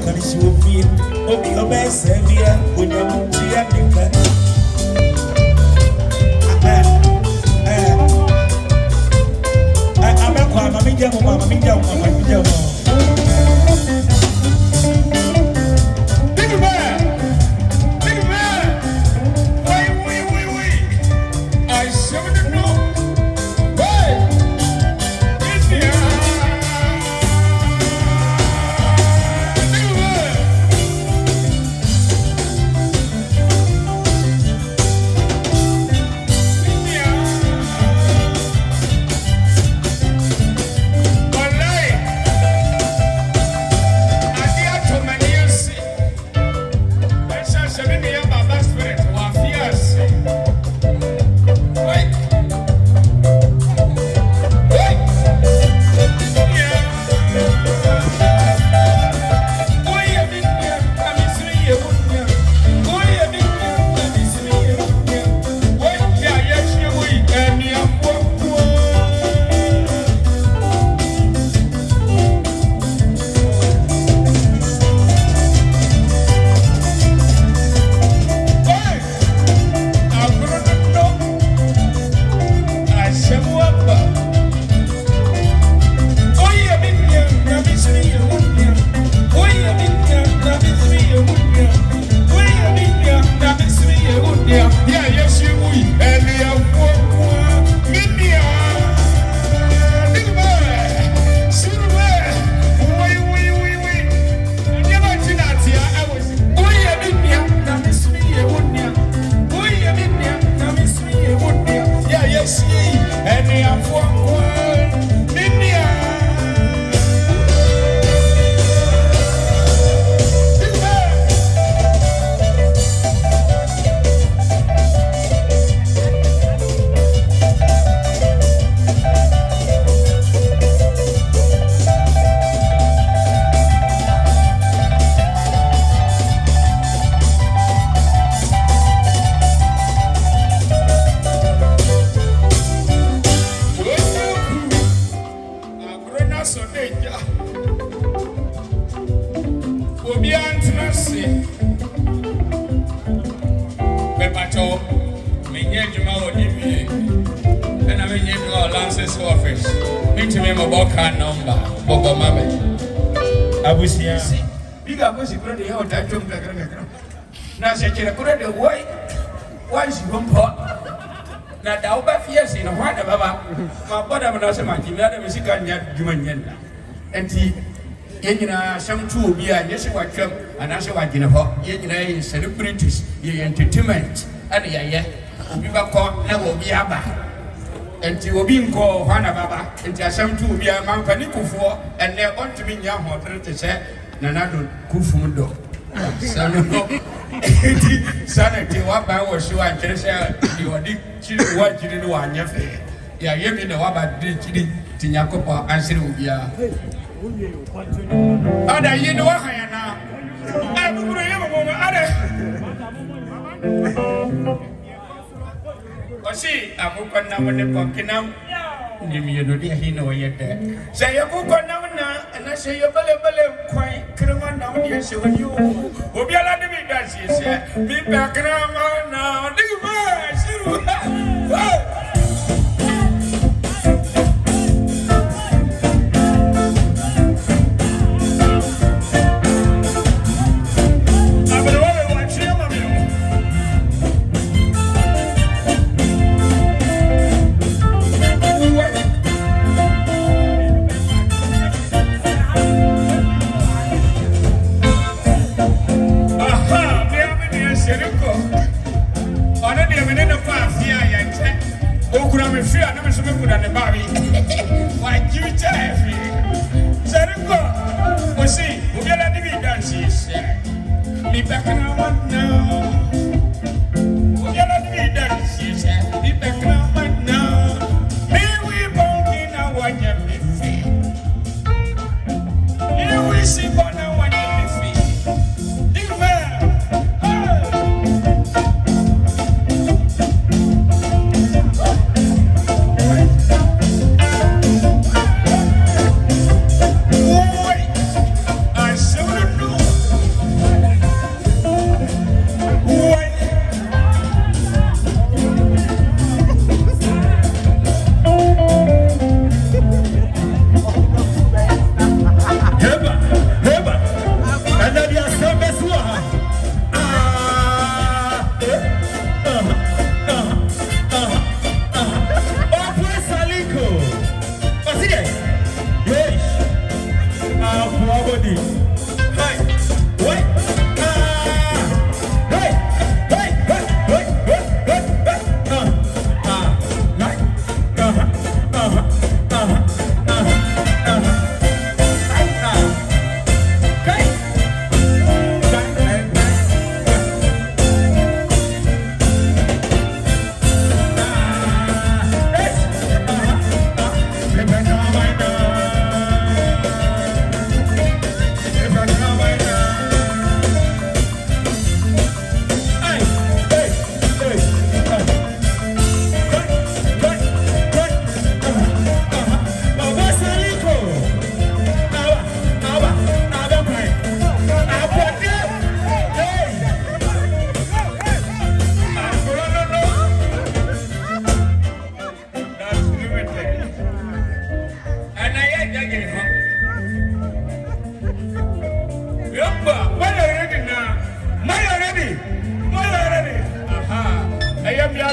can she will feel. Obi your best severe when you're moving at the Abenkwan, Mama Mija. Some two be a yes, what come and answer what you know, yet celebrities, ye entertainment, and yeah, we will call never be a and you will be called Hana Baba, and some two be a man panico for, and they're on to be young hotel to say, Nanado Kufumundo. Sanity, what I was sure I can say, you are the children what you didn't want your face. Yeah, you know what did Tinyakopa answer with ya. Ada you know what I now. I'm going to see, I'm going to when the pumpkin now. You know, he know yet there. Say you go now, and I say your belly quite criminal now. Yes, when you will be allowed to be that. She said, be back now.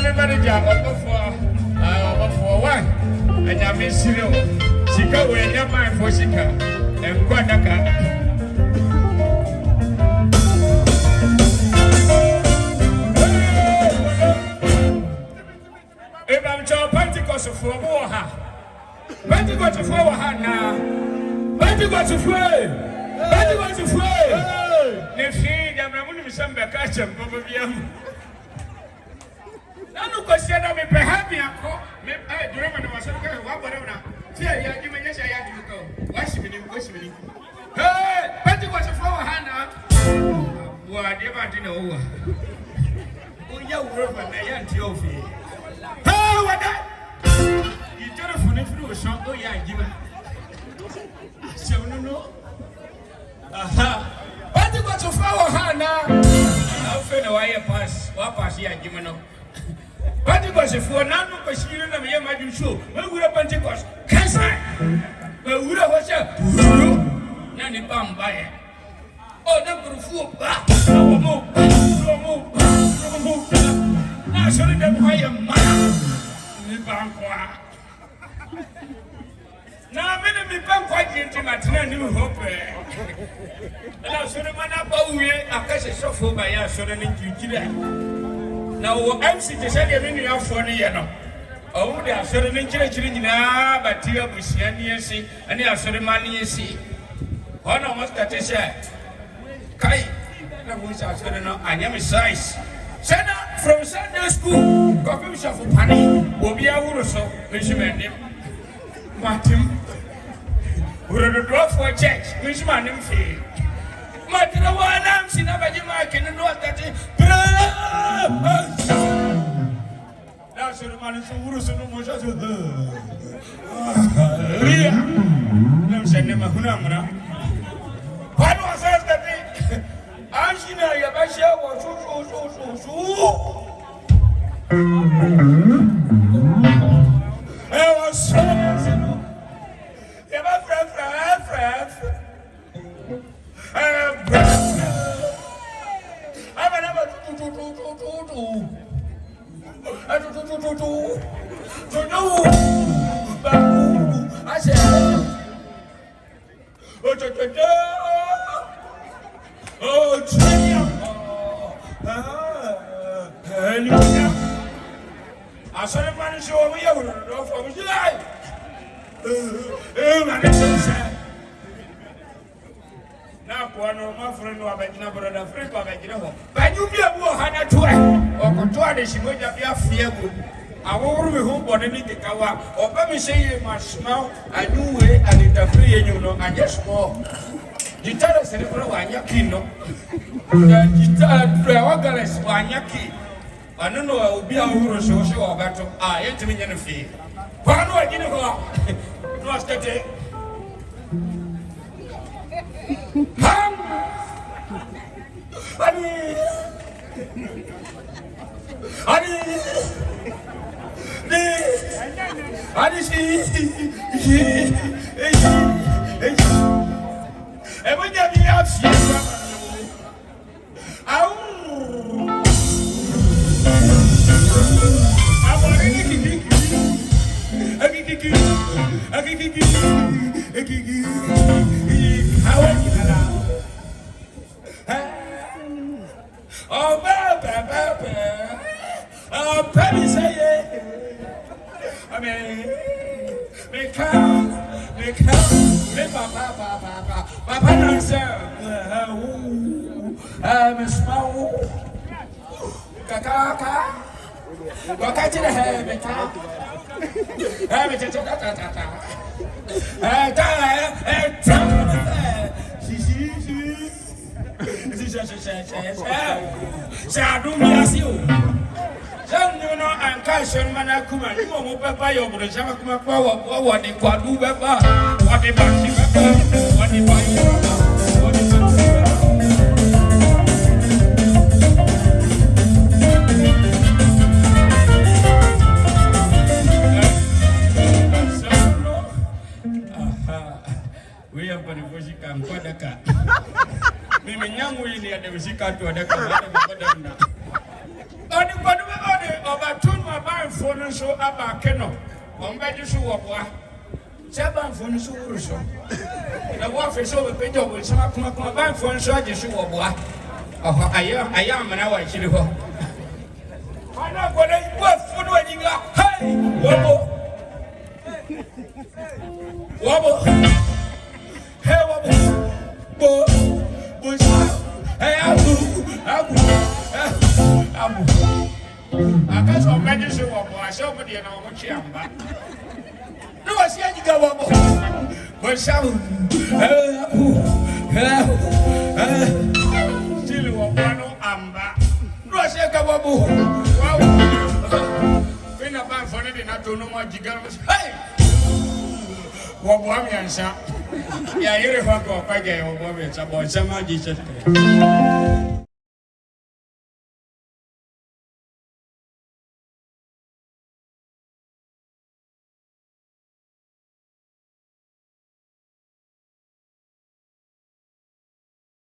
me manager for one. And I miss you. Sika when your mind for Sika and Quadaka. If I'm to Pentecost for more, Pentecost for her now. Pentecost for Pentecost for the feed and I'm some catch him, probably. I don't question me, perhaps me. I do remember was whatever. Yeah, you may say I have to go. What's me? Hey, Pentecost for her now. What do you know? Oh, you're working on the anti-office. Oh, what that? You telephone if you were shot. Oh, yeah, give it. So, no. Aha. What you got to follow her now? I'll find a wire pass. What pass here, give me no. What you got to follow now? Because you don't have your magic show. When we are Pentecost, cancer. But we don't watch out. Nanny Bam by it. Oh, number 4. I should have why a man. Abenkwan. Now, I'm going to quite intimate. I knew hope. And I should have man up away. I guess it's so full by us. So then you did. Now, I'm sitting in your phone. Oh, they are certainly children now, but dear Bussiani, and they are ceremony. See, one almost that is it. Kai, I am a size. Send out from Sunday school, copy shop for Panny, will be a wood so, which you meant him. Martin, we're the draw for a church, which man him fee. Martin, one I'm seeing about you, Mark, and know that now, so the man is so wood, so no more just with her. Let me send him a hunamana. What was that? I'm seeing a basha was so. I was so. Never friend. I'm never I said, oh, I saw the man show me over from his life. Man, it's so sad. Now, my friend, who have a brother, friend, but you be a war, Hannah, to or control the she would have fear. I won't be home for any kawa, or let me say, my smile, I knew it, and it's a free, and you know, I just more. You tell us, and Wanyaki, no? You tell organize Wanyaki. I don't know, I will be a hero, so sure, but I ain't me in a fee. Why do I get it? Lost the day. We have got a music and Quadaka. Mimi Yamu in the music to a decade. obatun ma ban phone so aba keno on be ju so wo boa se ban phone so wuru so na wo fe so be pejo wo sama kuma ban phone so age so wo boa aya amana wa chiri ho ana go dey wo phone wa jinga hey wo hey wo hey abu akaso meje se wo bo ase o de na wo chi amba no wasi ajiga wo bo shabu still wo no amba no wasi ga wo bo fina ban fone de na to no mo ajiga hey wo bo am yansa ya yere fa ko pa ge wo bo be cha bo sama ji che